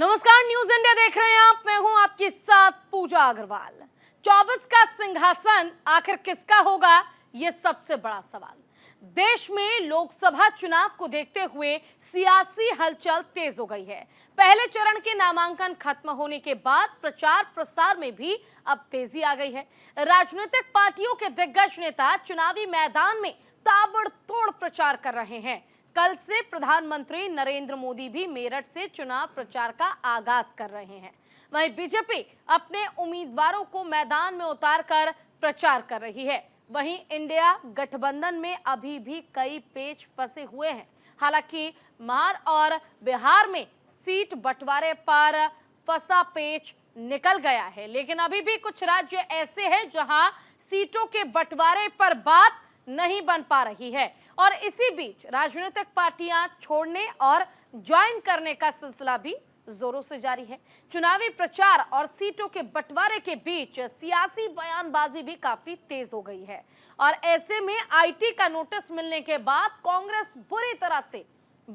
नमस्कार, news India देख रहे हैं आप। मैं हूं आपके साथ पूजा अग्रवाल। 24 का सिंहासन आखिर किसका होगा, ये सबसे बड़ा सवाल। देश में लोकसभा चुनाव को देखते हुए सियासी हलचल तेज हो गई है। पहले चरण के नामांकन खत्म होने के बाद प्रचार प्रसार में भी अब तेजी आ गई है। राजनीतिक पार्टियों के दिग्गज नेता चुनावी मैदान में ताबड़तोड़ प्रचार कर रहे हैं। कल से प्रधानमंत्री नरेंद्र मोदी भी मेरठ से चुनाव प्रचार का आगाज कर रहे हैं। वहीं बीजेपी अपने उम्मीदवारों को मैदान में उतारकर प्रचार कर रही है। वहीं इंडिया गठबंधन में अभी भी कई पेच फंसे हुए हैं। हालांकि महाराष्ट्र और बिहार में सीट बंटवारे पर फंसा पेच निकल गया है, लेकिन अभी भी कुछ राज्य ऐसे हैं जहां सीटों के बंटवारे पर बात नहीं बन पा रही है। और इसी बीच राजनीतिक पार्टियां छोड़ने और ज्वाइन करने का सिलसिला भी जोरों से जारी है। चुनावी प्रचार और सीटों के बंटवारे के बीच सियासी बयानबाजी भी काफी तेज हो गई है। और ऐसे में आईटी का नोटिस मिलने के बाद कांग्रेस बुरी तरह से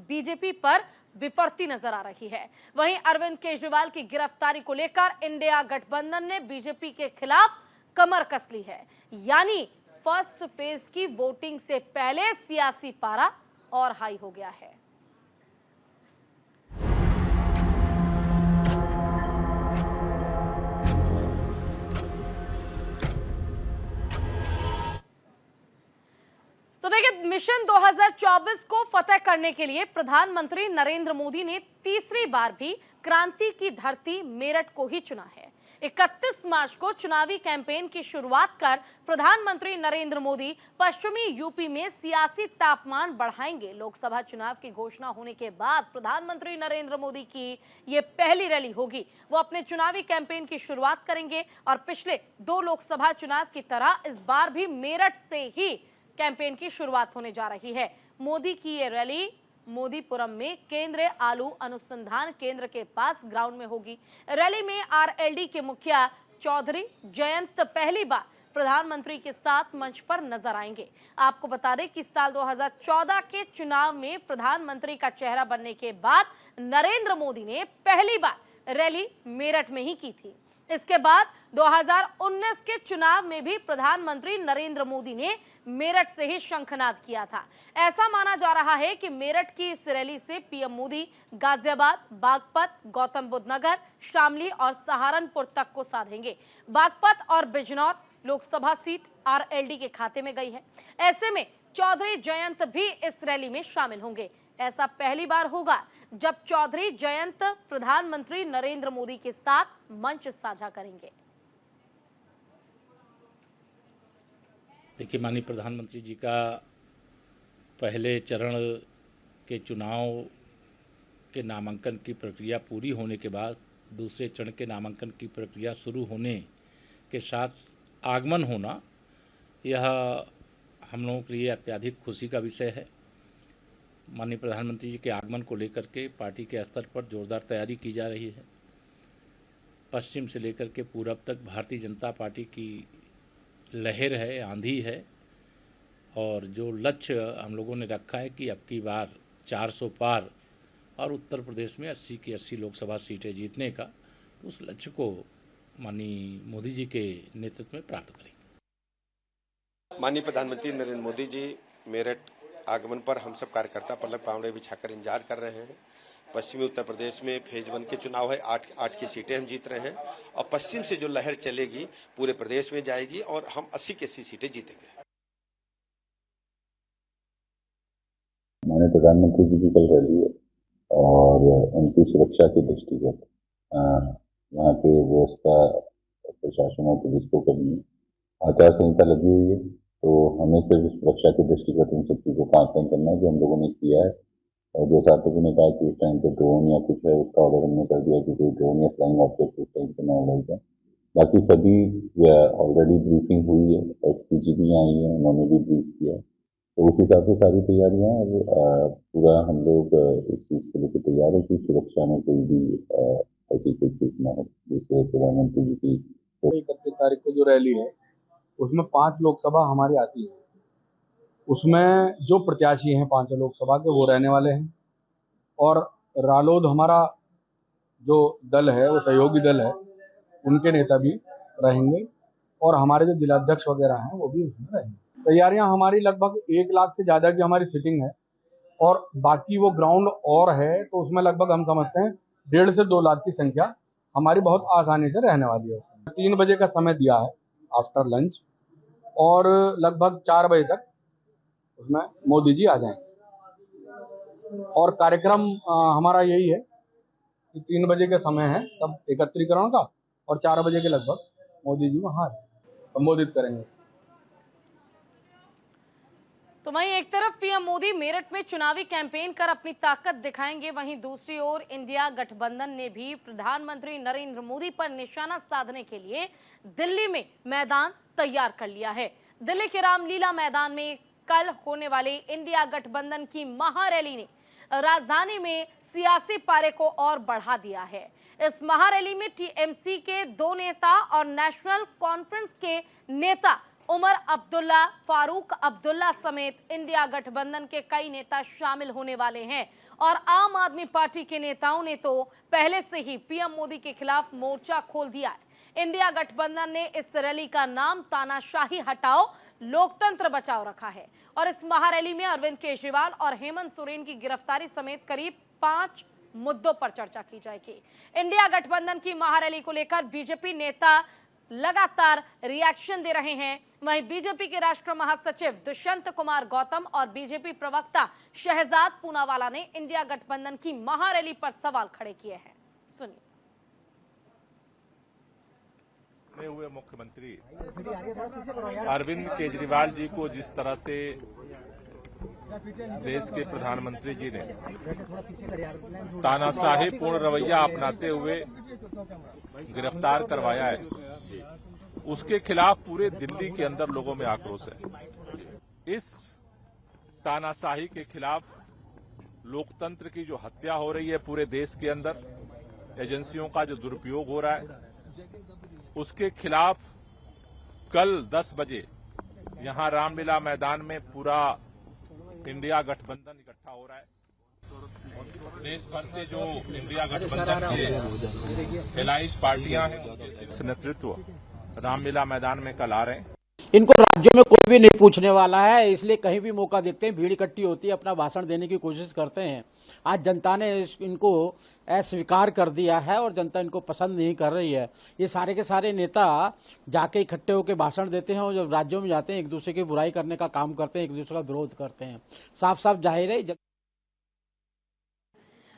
बीजेपी पर विफरती नजर आ रही है। वहीं अरविंद केजरीवाल की गिरफ्तारी को लेकर इंडिया गठबंधन ने बीजेपी के खिलाफ कमर कस ली है। यानी फर्स्ट फेज की वोटिंग से पहले सियासी पारा और हाई हो गया है। तो देखिए, मिशन 2024 को फतेह करने के लिए प्रधानमंत्री नरेंद्र मोदी ने तीसरी बार भी क्रांति की धरती मेरठ को ही चुना है। 31 मार्च को चुनावी कैंपेन की शुरुआत कर प्रधानमंत्री नरेंद्र मोदी पश्चिमी यूपी में सियासी तापमान बढ़ाएंगे। लोकसभा चुनाव की घोषणा होने के बाद प्रधानमंत्री नरेंद्र मोदी की ये पहली रैली होगी। वो अपने चुनावी कैंपेन की शुरुआत करेंगे और पिछले 2 लोकसभा चुनाव की तरह इस बार भी मेरठ से ही कैंपेन की शुरुआत होने जा रही है। मोदी की ये रैली मोदीपुरम में केंद्रीय आलू अनुसंधान केंद्र के पास ग्राउंड में होगी। रैली में आरएलडी के मुखिया चौधरी जयंत पहली बार प्रधानमंत्री के साथ मंच पर नजर आएंगे। आपको बता दें कि साल 2014 के चुनाव में प्रधानमंत्री का चेहरा बनने के बाद नरेंद्र मोदी ने पहली बार रैली मेरठ में ही की थी। इसके बाद 2019 के चुनाव में भी प्रधानमंत्री नरेंद्र मोदी ने मेरठ से ही शंखनाद किया था। ऐसा माना जा रहा है कि मेरठ की इस रैली से पीएम मोदी गाजियाबाद, बागपत, गौतम बुद्ध नगर, शामली और सहारनपुर तक को साधेंगे। बागपत और बिजनौर लोकसभा सीट आरएलडी के खाते में गई है। ऐसे में चौधरी जयंत भी इस रैली में शामिल होंगे। ऐसा पहली बार होगा जब चौधरी जयंत प्रधानमंत्री नरेंद्र मोदी के साथ मंच साझा करेंगे। देखिए, माननीय प्रधानमंत्री जी का पहले चरण के चुनाव के नामांकन की प्रक्रिया पूरी होने के बाद दूसरे चरण के नामांकन की प्रक्रिया शुरू होने के साथ आगमन होना, यह हम लोगों के लिए अत्यधिक खुशी का विषय है। माननीय प्रधानमंत्री जी के आगमन को लेकर के पार्टी के स्तर पर जोरदार तैयारी की जा रही है। पश्चिम से लेकर के पूरब तक भारतीय जनता पार्टी की लहर है, आंधी है। और जो लक्ष्य हम लोगों ने रखा है कि अब की बार 400 पार और उत्तर प्रदेश में 80 की 80 लोकसभा सीटें जीतने का, तो उस लक्ष्य को माननीय मोदी जी के नेतृत्व में प्राप्त करेंगे। माननीय प्रधानमंत्री नरेंद्र मोदी जी मेरठ आगमन पर हम सब कार्यकर्ता पलक पावड़े बिछाकर इंतजार कर रहे हैं। पश्चिमी उत्तर प्रदेश में फेज 1 के चुनाव है, 8 की सीटें हम जीत रहे हैं और पश्चिम से जो लहर चलेगी पूरे प्रदेश में जाएगी और हम 80 की 80 सीटें जीतेंगे। माननीय प्रधानमंत्री जी की कल रैली है और उनकी सुरक्षा के दृष्टिगत यहाँ पे व्यवस्था प्रशासन और पुलिस को करनी है। आचार संहिता लगी हुई है, तो हमें सिर्फ सुरक्षा के दृष्टिगत इन सब चीज़ों का आकलन करना है जो हम लोगों ने किया है। और जैसा आप लोगों ने कहा कि इस टाइम पे ड्रोन या कुछ है, उसका ऑर्डर हमने कर दिया कि कोई ड्रोन या फ्लाइंग ऑब्जेक्ट उस टाइम पे ना उड़ाई जाए। बाकी सभी ऑलरेडी ब्रीफिंग हुई है, एसपीजी भी आई है, उन्होंने भी ब्रीफ किया, तो उस हिसाब से सारी तैयारियां और पूरा हम लोग इस चीज़ को लेकर तैयार है कि सुरक्षा में कोई भी ऐसी कोई चीज ना हो जिससे प्रधानमंत्री जी की 31 तारीख को जो रैली है उसमें 5 लोकसभा हमारी आती है। उसमें जो प्रत्याशी हैं 5 लोकसभा के वो रहने वाले हैं और रालोद हमारा जो दल है, वो सहयोगी दल है, उनके नेता भी रहेंगे और हमारे जो जिलाध्यक्ष वगैरह हैं वो भी उसमें रहेंगे। तैयारियां हमारी लगभग 1 लाख से ज़्यादा की हमारी सिटिंग है और बाकी वो ग्राउंड और है, तो उसमें लगभग हम समझते हैं 1.5 से 2 लाख की संख्या हमारी बहुत आसानी से रहने वाली है। 3 बजे का समय दिया है आफ्टर लंच और लगभग 4 बजे तक उसमें मोदी जी आ जाएंगे और कार्यक्रम हमारा यही है कि 3 बजे का समय है तब एकत्रीकरण का और 4 बजे के लगभग मोदी जी वहाँ संबोधित करेंगे। तो वहीं एक तरफ पीएम मोदी मेरठ में चुनावी कैंपेन कर अपनी ताकत दिखाएंगे, वहीं दूसरी ओर इंडिया गठबंधन ने भी प्रधानमंत्री नरेंद्र मोदी पर निशाना साधने के लिए दिल्ली में मैदान तैयार कर लिया है। दिल्ली के रामलीला मैदान में कल होने वाले इंडिया गठबंधन की महारैली ने राजधानी में सियासी पारे को और बढ़ा दिया है। इस महारैली में टीएमसी के 2 नेता और नेशनल कॉन्फ्रेंस के नेता उमर अब्दुल्ला, फारूक अब्दुल्ला समेत इंडिया गठबंधन के कई नेता शामिल होने वाले हैं और आम आदमी पार्टी के नेताओं ने तो पहले से ही पीएम मोदी के खिलाफ मोर्चा खोल दिया है। इंडिया गठबंधन ने इस रैली का नाम तानाशाही हटाओ लोकतंत्र बचाओ रखा है और इस महारैली में अरविंद केजरीवाल और हेमंत सोरेन की गिरफ्तारी समेत करीब 5 मुद्दों पर चर्चा की जाएगी। इंडिया गठबंधन की महारैली को लेकर बीजेपी नेता लगातार रिएक्शन दे रहे हैं। वहीं बीजेपी के राष्ट्रीय महासचिव दुष्यंत कुमार गौतम और बीजेपी प्रवक्ता शहजाद पूनावाला ने इंडिया गठबंधन की महारैली पर सवाल खड़े किए हैं। सुनिए। हुए मुख्यमंत्री अरविंद केजरीवाल जी को जिस तरह से देश के प्रधानमंत्री जी ने तानाशाही पूर्ण रवैया अपनाते हुए गिरफ्तार करवाया है, उसके खिलाफ पूरे दिल्ली के अंदर लोगों में आक्रोश है। इस तानाशाही के खिलाफ लोकतंत्र की जो हत्या हो रही है पूरे देश के अंदर, एजेंसियों का जो दुरुपयोग हो रहा है, उसके खिलाफ कल 10 बजे यहां रामलीला मैदान में पूरा इंडिया गठबंधन इकट्ठा हो रहा है। देश भर से जो इंडिया गठबंधन के एलाइंस पार्टियां हैं, उनके नेतृत्व रामलीला मैदान में कल आ रहे हैं। इनको राज्यों में कोई भी नहीं पूछने वाला है, इसलिए कहीं भी मौका देखते हैं भीड़ इकट्ठी होती है, अपना भाषण देने की कोशिश करते हैं। आज जनता ने इनको अस्वीकार कर दिया है और जनता इनको पसंद नहीं कर रही है। ये सारे के सारे नेता जाके इकट्ठे होकर भाषण देते हैं और जब राज्यों में जाते हैं एक दूसरे की बुराई करने का काम करते हैं, एक दूसरे का विरोध करते हैं। साफ साफ जाहिर है।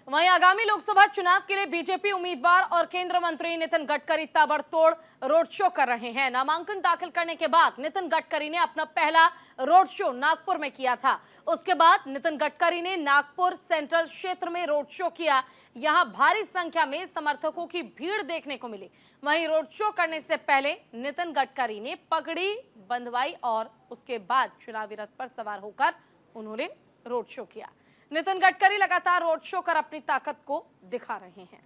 वहीं आगामी लोकसभा चुनाव के लिए बीजेपी उम्मीदवार और केंद्रीय मंत्री नितिन गडकरी ताबड़तोड़ रोड शो कर रहे हैं। नामांकन दाखिल करने के बाद नितिन गडकरी ने अपना पहला रोड शो नागपुर में किया था। उसके बाद नितिन गडकरी ने नागपुर सेंट्रल क्षेत्र में रोड शो किया। यहां भारी संख्या में समर्थकों की भीड़ देखने को मिली। वहीं रोड शो करने से पहले नितिन गडकरी ने पगड़ी बंधवाई और उसके बाद चुनावी रथ पर सवार होकर उन्होंने रोड शो किया। नितिन गडकरी लगातार रोड शो कर अपनी ताकत को दिखा रहे हैं।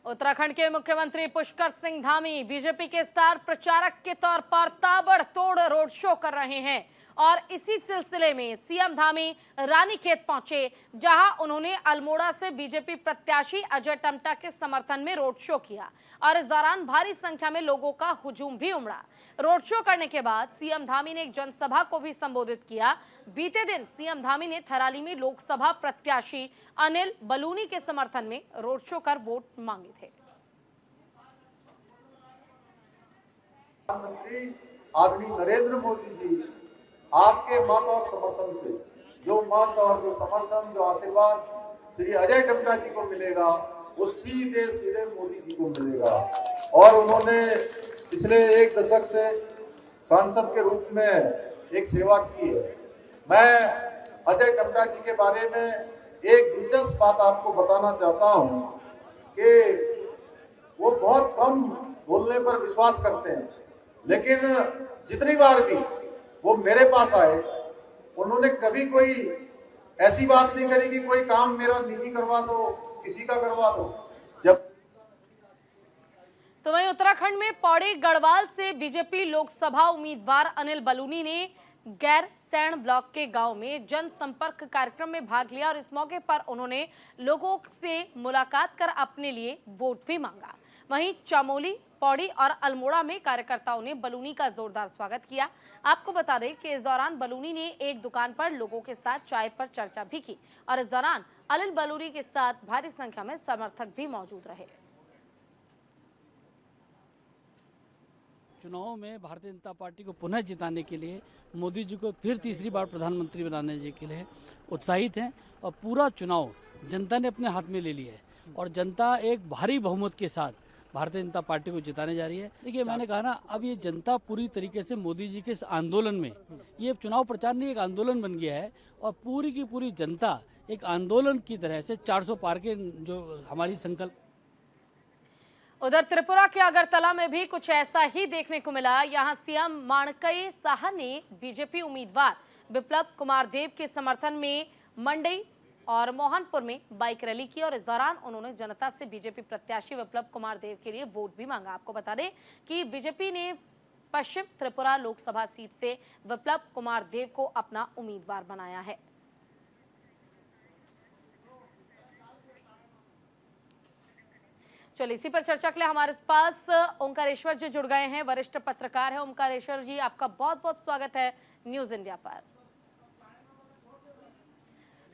उत्तराखंड के मुख्यमंत्री पुष्कर सिंह धामी बीजेपी के स्टार प्रचारक के तौर पर ताबड़तोड़ रोड शो कर रहे हैं और इसी सिलसिले में सीएम धामी रानीखेत पहुंचे, जहां उन्होंने अल्मोड़ा से बीजेपी प्रत्याशी अजय टम्टा के समर्थन में रोड शो किया और इस दौरान भारी संख्या में लोगों का हुजूम भी उमड़ा। रोड शो करने के बाद सीएम धामी ने एक जनसभा को भी संबोधित किया। बीते दिन सीएम धामी ने थराली में लोकसभा प्रत्याशी अनिल बलूनी के समर्थन में रोड शो कर वोट मांगे थे। प्रधानमंत्री आदरणीय नरेंद्र मोदी जी आपके मत और समर्थन से जो मत और जो समर्थन जो आशीर्वाद श्री अजय टम्टा जी को मिलेगा वो सीधे सीधे मोदी जी को मिलेगा। और उन्होंने पिछले 1 दशक से सांसद के रूप में एक सेवा की है। मैं अजय टम्टा जी के बारे में एक दिलचस्प बात आपको बताना चाहता हूं कि वो बहुत कम बोलने पर विश्वास करते हैं, लेकिन जितनी बार भी वो मेरे पास आए उन्होंने कभी कोई ऐसी बात नहीं करी कि कोई काम मेरा निजी करवा दो, किसी का करवा दो। जब तो वहीं उत्तराखंड में पौड़ी गढ़वाल से बीजेपी लोकसभा उम्मीदवार अनिल बलूनी ने गैरसैंण ब्लॉक के गांव में जनसंपर्क कार्यक्रम में भाग लिया और इस मौके पर उन्होंने लोगों से मुलाकात कर अपने लिए वोट भी मांगा। वहीं चमोली, पौड़ी और अल्मोड़ा में कार्यकर्ताओं ने बलूनी का जोरदार स्वागत किया। आपको बता दें कि इस दौरान बलूनी ने एक दुकान पर लोगों के साथ चाय पर चर्चा भी की और इस दौरान अनिल बलूनी के साथ भारी संख्या में समर्थक भी मौजूद रहे। चुनाव में भारतीय जनता पार्टी को पुनः जिताने के लिए, मोदी जी को फिर तीसरी बार प्रधानमंत्री बनाने के लिए उत्साहित हैं और पूरा चुनाव जनता ने अपने हाथ में ले लिया है और जनता एक भारी बहुमत के साथ भारतीय जनता पार्टी को जिताने जा रही है। देखिए, मैंने कहा ना, अब ये जनता पूरी तरीके से मोदी जी के इस आंदोलन में, ये चुनाव प्रचार नहीं एक आंदोलन बन गया है और पूरी की पूरी जनता एक आंदोलन की तरह से 400 पार के जो हमारी संकल्प। उधर त्रिपुरा के अगरतला में भी कुछ ऐसा ही देखने को मिला। यहां सीएम माणकई साहा ने बीजेपी उम्मीदवार बिप्लब कुमार देव के समर्थन में मंडई और मोहनपुर में बाइक रैली की और इस दौरान उन्होंने जनता से बीजेपी प्रत्याशी बिप्लब कुमार देव के लिए वोट भी मांगा। आपको बता दें कि बीजेपी ने पश्चिम त्रिपुरा लोकसभा सीट से बिप्लब कुमार देव को अपना उम्मीदवार बनाया है। चलिए, इसी पर चर्चा के लिए हमारे पास ओंकारेश्वर जी जुड़ गए हैं, वरिष्ठ पत्रकार हैं। ओंकारेश्वर जी, आपका बहुत बहुत स्वागत है न्यूज इंडिया पर।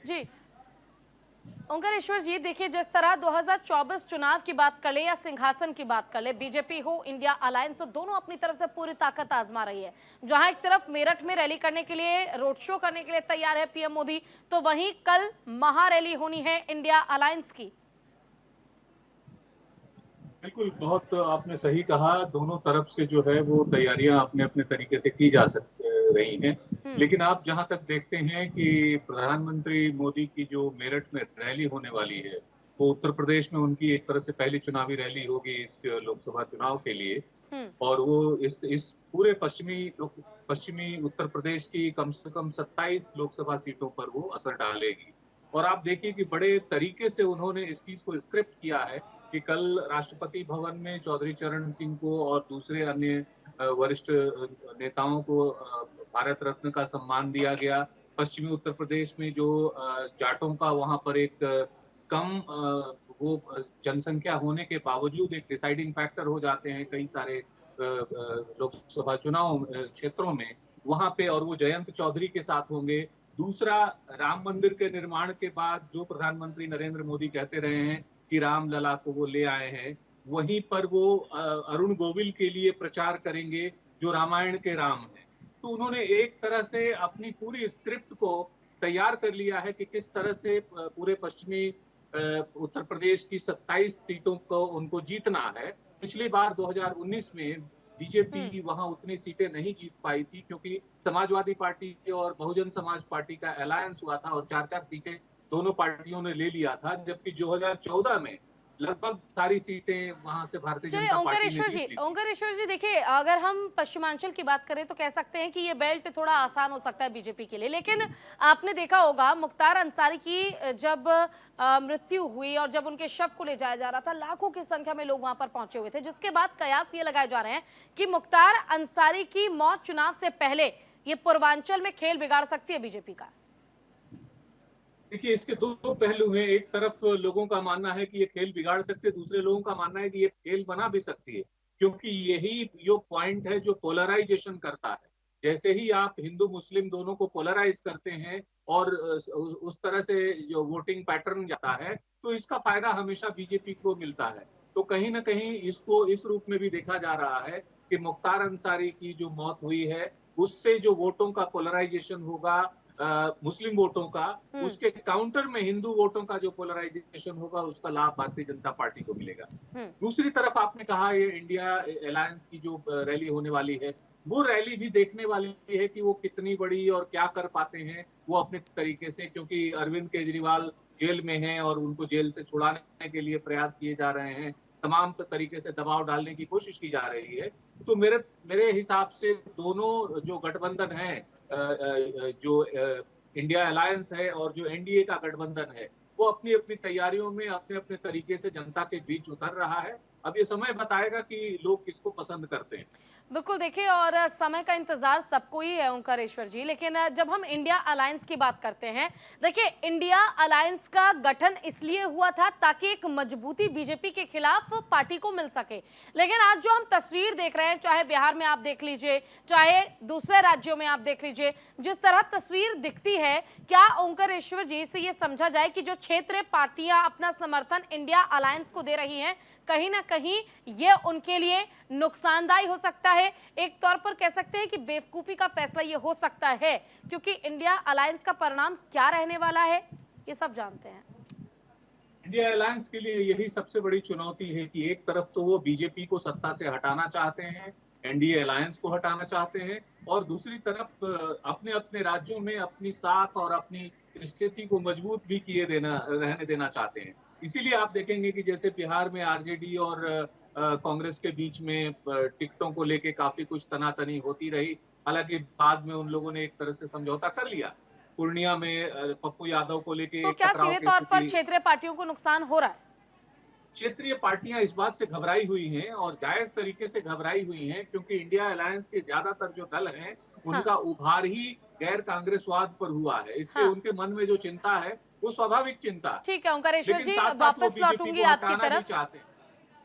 जी ओंकारेश्वर जी, देखिए, जिस तरह 2024 चुनाव की बात कर ले या सिंहासन की बात कर ले, बीजेपी हो, इंडिया अलायंस हो, दोनों अपनी तरफ से पूरी ताकत आजमा रही है। जहां एक तरफ मेरठ में रैली करने के लिए, रोड शो करने के लिए तैयार है पीएम मोदी, तो वहीं कल महारैली होनी है इंडिया अलायंस की। बिल्कुल, बहुत आपने सही कहा। दोनों तरफ से जो है वो तैयारियां अपने अपने तरीके से की जा रही हैं। लेकिन आप जहां तक देखते हैं कि प्रधानमंत्री मोदी की जो मेरठ में रैली होने वाली है, वो उत्तर प्रदेश में उनकी एक तरह से पहली चुनावी रैली होगी इस लोकसभा चुनाव के लिए और वो इस पूरे पश्चिमी उत्तर प्रदेश की कम से कम 27 लोकसभा सीटों पर वो असर डालेगी। और आप देखिए कि बड़े तरीके से उन्होंने इस चीज को स्क्रिप्ट किया है कि कल राष्ट्रपति भवन में चौधरी चरण सिंह को और दूसरे अन्य वरिष्ठ नेताओं को भारत रत्न का सम्मान दिया गया। पश्चिमी उत्तर प्रदेश में जो जाटों का वहां पर एक कम वो जनसंख्या होने के बावजूद एक डिसाइडिंग फैक्टर हो जाते हैं कई सारे लोकसभा चुनाव क्षेत्रों में, वहां पे, और वो जयंत चौधरी के साथ होंगे। दूसरा, राम मंदिर के निर्माण के बाद जो प्रधानमंत्री नरेंद्र मोदी कहते रहे हैं कि राम लला को वो ले आए हैं, वहीं पर वो अरुण गोविल के लिए प्रचार करेंगे जो रामायण के राम हैं। तो उन्होंने एक तरह से अपनी पूरी स्क्रिप्ट को तैयार कर लिया है कि किस तरह से पूरे पश्चिमी उत्तर प्रदेश की 27 सीटों को उनको जीतना है। पिछली बार 2019 में बीजेपी वहां उतनी सीटें नहीं जीत पाई थी क्योंकि समाजवादी पार्टी और बहुजन समाज पार्टी का अलायंस हुआ था और 4-4 सीटें दोनों पार्टियों ने ले लिया था, जबकि 2014 में लगभग सारी सीटें वहां से भारतीय जनता पार्टी ने जीत ली। ओंकारेश्वर जी, देखिए, अगर हम पश्चिमांचल की बात करें तो कह सकते हैं कि ये बेल्ट थोड़ा आसान हो सकता है बीजेपी के लिए, लेकिन आपने देखा होगा मुख्तार अंसारी की जब मृत्यु हुई और जब उनके शव को ले जाया जा रहा था, लाखों की संख्या में लोग वहां पर पहुंचे हुए थे, जिसके बाद कयास ये लगाए जा रहे हैं कि मुख्तार अंसारी की मौत चुनाव से पहले ये पूर्वांचल में खेल बिगाड़ सकती है बीजेपी का। देखिए, इसके दो पहलू हैं। एक तरफ लोगों का मानना है कि ये खेल बिगाड़ सकते हैं, दूसरे लोगों का मानना है कि ये खेल बना भी सकती है, क्योंकि यही जो पॉइंट है जो पोलराइजेशन करता है। जैसे ही आप हिंदू मुस्लिम दोनों को पोलराइज करते हैं और उस तरह से जो वोटिंग पैटर्न जाता है, तो इसका फायदा हमेशा बीजेपी को मिलता है। तो कहीं ना कहीं इसको इस रूप में भी देखा जा रहा है कि मुख्तार अंसारी की जो मौत हुई है, उससे जो वोटों का पोलराइजेशन होगा मुस्लिम वोटों का, उसके काउंटर में हिंदू वोटों का जो पोलराइजेशन होगा, उसका लाभ भारतीय जनता पार्टी को मिलेगा। दूसरी तरफ आपने कहा ये इंडिया अलायंस की जो रैली होने वाली है, वो रैली भी देखने वाली है कि वो कितनी बड़ी और क्या कर पाते हैं वो अपने तरीके से, क्योंकि अरविंद केजरीवाल जेल में हैं और उनको जेल से छुड़ाने के लिए प्रयास किए जा रहे हैं, तमाम तरीके से दबाव डालने की कोशिश की जा रही है। तो मेरे हिसाब से दोनों जो गठबंधन है, जो इंडिया अलायंस है और जो एनडीए का गठबंधन है, वो अपनी अपनी तैयारियों में अपने अपने तरीके से जनता के बीच उतर रहा है। अब ये समय बताएगा कि लोग किसको पसंद करते हैं। बिल्कुल, देखिए, और समय का इंतजार सबको ही है ओंकारेश्वर जी, लेकिन जब हम इंडिया अलायंस की बात करते हैं, देखिए इंडिया अलायंस का गठन इसलिए हुआ था ताकि एक मजबूती बीजेपी के खिलाफ पार्टी को मिल सके। लेकिन आज जो हम तस्वीर देख रहे हैं, चाहे बिहार में आप देख लीजिए, चाहे दूसरे राज्यों में आप देख लीजिए, जिस तरह तस्वीर दिखती है, क्या ओंकारेश्वर जी से ये समझा जाए कि जो क्षेत्रीय पार्टियां अपना समर्थन इंडिया अलायंस को दे रही हैं, कहीं ना कहीं ये उनके लिए नुकसानदायी हो सकता है? एक तौर पर कह सकते हैं कि बेवकूफी का फैसला ये हो सकता है, क्योंकि इंडिया अलायंस का परिणाम क्या रहने वाला है ये सब जानते हैं। इंडिया अलायंस के लिए यही सबसे बड़ी चुनौती है कि एक तरफ तो वो बीजेपी को सत्ता से हटाना चाहते हैं, एनडीए अलायंस को हटाना चाहते हैं, और दूसरी तरफ अपने अपने राज्यों में अपनी साख और अपनी स्थिति को मजबूत भी रहने देना चाहते हैं। इसीलिए आप देखेंगे कि जैसे बिहार में आरजेडी और कांग्रेस के बीच में टिकटों को लेके काफी कुछ तनातनी होती रही। हालांकि बाद में उन लोगों ने एक तरह से समझौता कर लिया। पूर्णिया में पप्पू यादव को लेके तो क्या सीधे तौर पर क्षेत्रीय पार्टियों को नुकसान हो रहा है? क्षेत्रीय पार्टियां इस बात से घबराई हुई हैं, और जायज तरीके से घबराई हुई हैं, क्योंकि इंडिया अलायंस के ज्यादातर जो दल हैं उनका उभार ही गैर कांग्रेसवाद पर हुआ है। इसलिए उनके मन में जो चिंता है वो स्वाभाविक चिंता है। ठीक है ओंकारेश्वर जी, वापस लौटूंगी आपकी तरफ,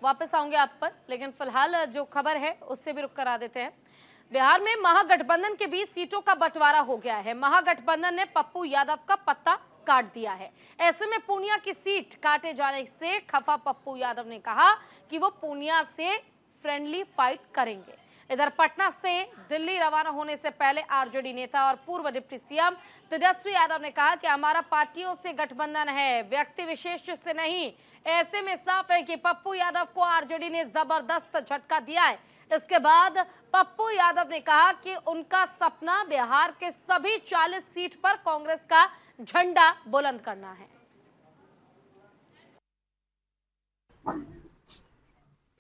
वापस आऊंगे आप पर, लेकिन फिलहाल जो खबर है उससे भी रुक करा देते हैं। बिहार में महागठबंधन के बीच सीटों का बंटवारा हो गया है। महागठबंधन ने पप्पू यादव का पत्ता काट दिया है। ऐसे में पूर्णिया की सीट काटे जाने से खफा पप्पू यादव ने कहा कि वो पूर्णिया से फ्रेंडली फाइट करेंगे। इधर पटना से दिल्ली रवाना होने से पहले आरजेडी नेता और पूर्व डिप्टी सीएम तेजस्वी यादव ने कहा कि हमारा पार्टियों से गठबंधन है, व्यक्ति विशेष से नहीं। ऐसे में साफ है कि पप्पू यादव को आरजेडी ने जबरदस्त झटका दिया है। इसके बाद पप्पू यादव ने कहा कि उनका सपना बिहार के सभी 40 सीट पर कांग्रेस का झंडा बुलंद करना है।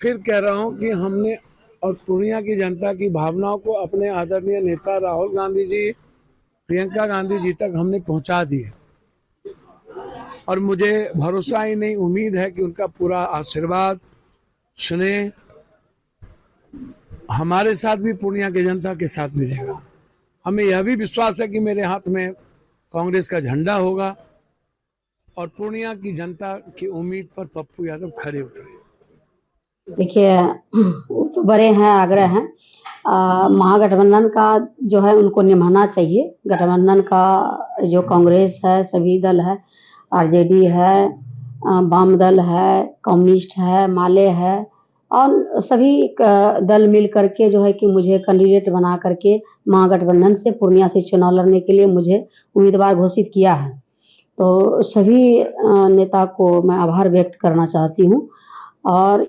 फिर कह रहा हूं कि हमने और पूर्णिया की जनता की भावनाओं को अपने आदरणीय नेता राहुल गांधी जी, प्रियंका गांधी जी तक हमने पहुंचा दिए, और मुझे भरोसा ही नहीं, उम्मीद है कि उनका पूरा आशीर्वाद, स्नेह हमारे साथ भी पूर्णिया की जनता के साथ मिलेगा। हमें यह भी विश्वास है कि मेरे हाथ में कांग्रेस का झंडा होगा और पूर्णिया की जनता की उम्मीद पर पप्पू यादव खड़े उतरे। देखिए, वो तो बड़े हैं, आग्रह हैं, महागठबंधन का जो है उनको निभाना चाहिए। गठबंधन का जो कांग्रेस है, सभी दल है, आरजेडी है, वाम दल है, कम्युनिस्ट है, माले है, और सभी दल मिल करके जो है कि मुझे कैंडिडेट बना करके महागठबंधन से पूर्णिया से चुनाव लड़ने के लिए मुझे उम्मीदवार घोषित किया है। तो सभी नेता को मैं आभार व्यक्त करना चाहती हूँ। और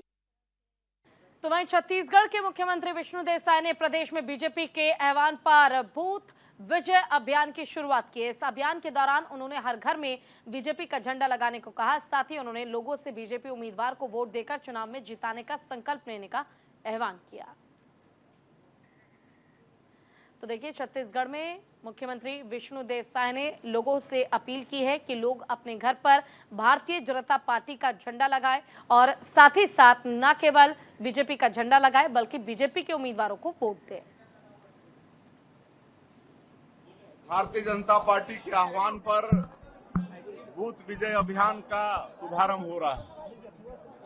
तो वहीं छत्तीसगढ़ के मुख्यमंत्री विष्णुदेव साय ने प्रदेश में बीजेपी के आह्वान पर बूथ विजय अभियान की शुरुआत की है। इस अभियान के दौरान उन्होंने हर घर में बीजेपी का झंडा लगाने को कहा। साथ ही उन्होंने लोगों से बीजेपी उम्मीदवार को वोट देकर चुनाव में जिताने का संकल्प लेने का आह्वान किया। तो देखिए, छत्तीसगढ़ में मुख्यमंत्री विष्णुदेव साय ने लोगों से अपील की है कि लोग अपने घर पर भारतीय जनता पार्टी का झंडा लगाएं, और साथ ही साथ न केवल बीजेपी का झंडा लगाएं बल्कि बीजेपी के उम्मीदवारों को वोट दें। भारतीय जनता पार्टी के आह्वान पर बूथ विजय अभियान का शुभारंभ हो रहा है,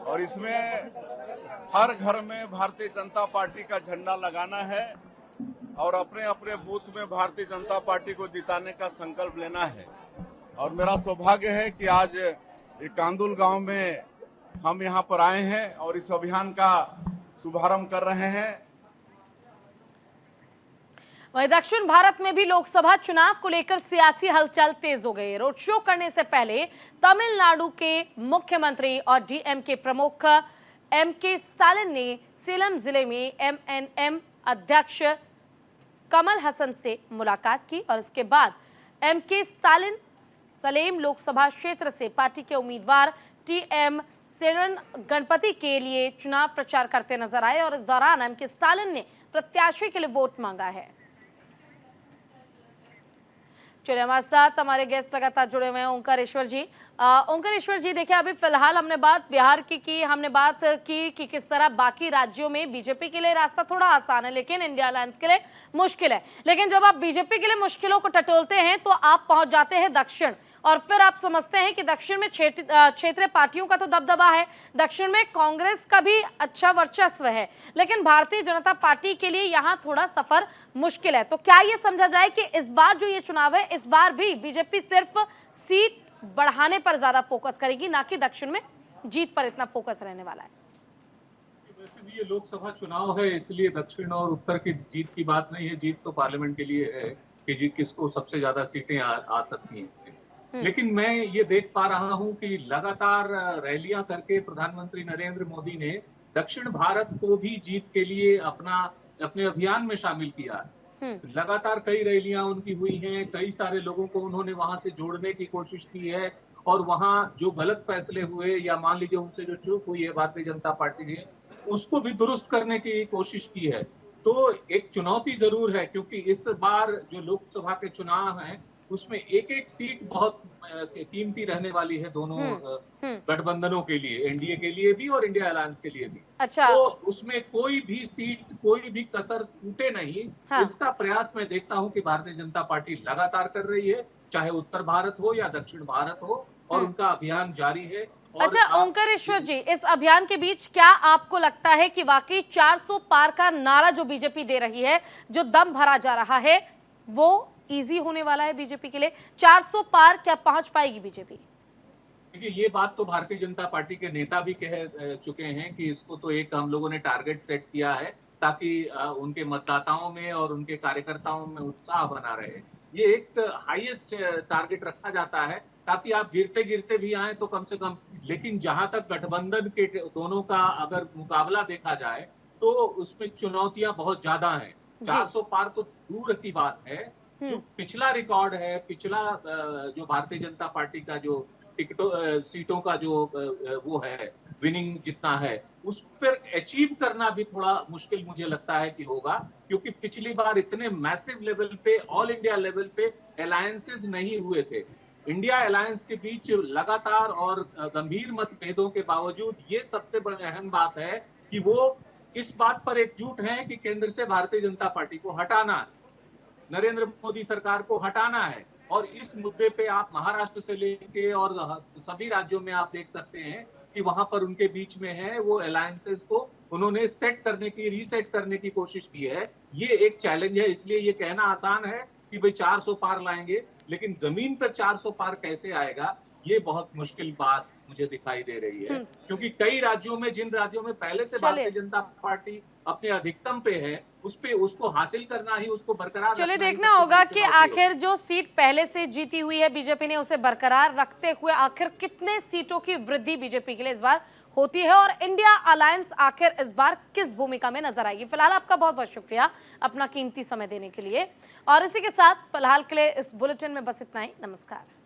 और इसमें हर घर में भारतीय जनता पार्टी का झंडा लगाना है और अपने अपने बूथ में भारतीय जनता पार्टी को जिताने का संकल्प लेना है। और मेरा सौभाग्य है कि आज कांदुल गांव में हम यहां पर आए हैं और इस अभियान का शुभारंभ कर रहे हैं। वहीं दक्षिण भारत में भी लोकसभा चुनाव को लेकर सियासी हलचल तेज हो गई। रोड शो करने से पहले तमिलनाडु के मुख्यमंत्री और डीएमके प्रमुख एमके स्टालिन ने सेलम जिले में एमएनएम अध्यक्ष कमल हसन से मुलाकात की, और इसके बाद एमके स्टालिन सलेम लोकसभा क्षेत्र से पार्टी के उम्मीदवार टीएम सेरन गणपति के लिए चुनाव प्रचार करते नजर आए, और इस दौरान एमके स्टालिन ने प्रत्याशी के लिए वोट मांगा है। चलिए, हमारे साथ हमारे गेस्ट लगातार जुड़े हुए हैं ओंकारेश्वर जी। ओंकारेश्वर जी, देखिए अभी फिलहाल हमने बात बिहार की हमने बात की कि किस तरह बाकी राज्यों में बीजेपी के लिए रास्ता थोड़ा आसान है लेकिन इंडिया अलायंस के लिए मुश्किल है। लेकिन जब आप बीजेपी के लिए मुश्किलों को टटोलते हैं तो आप पहुंच जाते हैं दक्षिण, और फिर आप समझते हैं कि दक्षिण में क्षेत्रीय पार्टियों का तो दबदबा है, दक्षिण में कांग्रेस का भी अच्छा वर्चस्व है, लेकिन भारतीय जनता पार्टी के लिए यहाँ थोड़ा सफर मुश्किल है। तो क्या ये समझा जाए कि इस बार जो ये चुनाव है, इस बार भी बीजेपी सिर्फ सीट बढ़ाने पर ज्यादा फोकस करेगी, ना कि दक्षिण में जीत पर इतना फोकस रहने वाला है? वैसे भी ये लोकसभा चुनाव है, इसलिए दक्षिण और उत्तर की जीत की बात नहीं है। जीत तो पार्लियामेंट के लिए है कि जी किसको सबसे ज्यादा सीटें आ सकती हैं। लेकिन मैं ये देख पा रहा हूं कि लगातार रैलियां करके प्रधानमंत्री नरेंद्र मोदी ने दक्षिण भारत को भी जीत के लिए अपने अभियान में शामिल किया है। लगातार कई रैलियां उनकी हुई हैं, कई सारे लोगों को उन्होंने वहां से जोड़ने की कोशिश की है, और वहां जो गलत फैसले हुए या मान लीजिए उनसे जो चूक हुई है भारतीय जनता पार्टी ने, उसको भी दुरुस्त करने की कोशिश की है। तो एक चुनौती जरूर है, क्योंकि इस बार जो लोकसभा के चुनाव हैं उसमें एक एक सीट बहुत कीमती रहने वाली है दोनों गठबंधनों के लिए, एनडीए के लिए भी और इंडिया अलायंस के लिए भी। अच्छा। तो उसमें कोई भी सीट, कोई भी कसर टूटे नहीं। हाँ। इसका प्रयास मैं देखता हूं कि भारतीय जनता पार्टी लगातार कर रही है, चाहे उत्तर भारत हो या दक्षिण भारत हो, और उनका अभियान जारी है। अच्छा ओंकारेश्वर जी, इस अभियान के बीच क्या आपको लगता है कि वाकई 400 पार का नारा जो बीजेपी दे रही है, जो दम भरा जा रहा है, वो इजी होने वाला है बीजेपी के लिए? 400 पार क्या पहुंच पाएगी बीजेपी? देखिए, ये बात तो भारतीय जनता पार्टी के नेता भी कह चुके हैं कि इसको तो एक हम लोगों ने टारगेट सेट किया है ताकि उनके मतदाताओं में और उनके कार्यकर्ताओं में उत्साह बना रहे। ये एक हाईएस्ट टारगेट रखा जाता है ताकि आप गिरते गिरते भी आए तो कम से कम। लेकिन जहां तक गठबंधन के दोनों का अगर मुकाबला देखा जाए तो उसमें चुनौतियां बहुत ज्यादा हैं। 400 पार तो दूर की बात है। जो पिछला रिकॉर्ड है, पिछला जो भारतीय जनता पार्टी का जो सीटों का जो वो है, विनिंग जितना है, उस पर अचीव करना भी थोड़ा मुश्किल मुझे लगता है कि होगा, क्योंकि पिछली बार इतने मैसिव लेवल पे, ऑल इंडिया लेवल पे अलायंसेस नहीं हुए थे। इंडिया अलायंस के बीच लगातार और गंभीर मतभेदों के बावजूद ये सबसे बड़ी अहम बात है कि वो इस बात पर एकजुट हैं कि केंद्र से भारतीय जनता पार्टी को हटाना है, नरेंद्र मोदी सरकार को हटाना है। और इस मुद्दे पे आप महाराष्ट्र से लेके और सभी राज्यों में आप देख सकते हैं कि वहां पर उनके बीच में है वो अलायंसेस को उन्होंने सेट करने की, रीसेट करने की कोशिश की है। ये एक चैलेंज है, इसलिए ये कहना आसान है कि भाई 400 पार लाएंगे, लेकिन जमीन पर 400 पार कैसे आएगा, ये बहुत मुश्किल बात मुझे दिखाई दे रही है। क्योंकि कई राज्यों में, जिन राज्यों में पहले से भारतीय जनता पार्टी अपने अधिकतम पे है, उसको हासिल करना ही, उसको बरकरार। चलिए, देखना होगा कि आखिर जो सीट पहले से जीती हुई है बीजेपी ने, उसे बरकरार रखते हुए आखिर कितने सीटों की वृद्धि बीजेपी के लिए इस बार होती है, और इंडिया अलायंस आखिर इस बार किस भूमिका में नजर आएगी। फिलहाल आपका बहुत बहुत शुक्रिया अपना कीमती समय देने के लिए, और इसी के साथ फिलहाल के लिए इस बुलेटिन में बस इतना ही। नमस्कार।